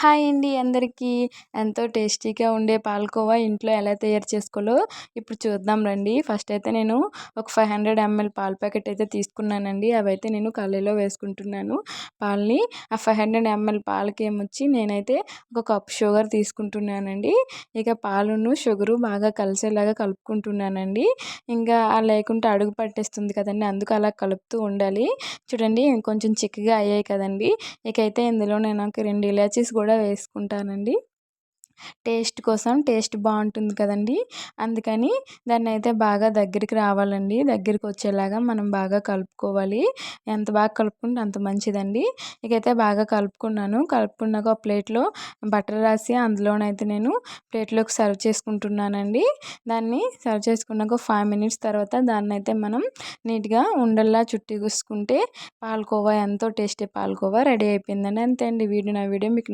Hi అండి అందరికీ. ఎంతో టేస్టీగా ఉండే పాలకోవా ఇంట్లో ఎలా తయారు చేసుకోవాలో ఇప్పుడు చూద్దాం రండి. ఫస్ట్ అయితే నేను ఒక 500 ml పాల ప్యాకెట్ అయితే తీసుకున్నానండి. అవైతే నేను కళాయిలో వేసుకుంటున్నాను పాలని. ఆ 500 ml పాలకేమొచ్చి నేనైతే ఒక కప్ షుగర్ తీసుకుంటున్నానండి. ఇక పాలును షుగరు బాగా కలిసేలాగా కలుపుకుంటున్నానండి. ఇంకా లేకుంటే అడుగు పట్టేస్తుంది కదండి, అందుకు అలా కలుపుతూ ఉండాలి. చూడండి కొంచెం చిక్కగా అయ్యాయి కదండి. ఇకైతే ఇందులో నేను ఒక 2 ఇలాచీస్ కూడా వేసుకుంటానండి. టేస్ట్ కోసం, టేస్ట్ బాగుంటుంది కదండి, అందుకని దాన్ని అయితే బాగా దగ్గరికి రావాలండి. దగ్గరికి వచ్చేలాగా మనం బాగా కలుపుకోవాలి. ఎంత బాగా కలుపుకుంటే అంత మంచిదండి. ఇకైతే బాగా కలుపుకున్నాను. కలుపుకున్నాక ఒక ప్లేట్లో బటర్ రాసి అందులోనైతే నేను ప్లేట్లోకి సర్వ్ చేసుకుంటున్నానండి. దాన్ని సర్వ్ చేసుకున్నాక 5 మినిట్స్ తర్వాత దాన్నైతే మనం నీట్గా ఉండల్లా చుట్టేసుకుంటే పాలకోవా ఎంతో టేస్టీ పాలకోవా రెడీ అయిపోయిందండి. అంతే అండి. నా వీడియో మీకు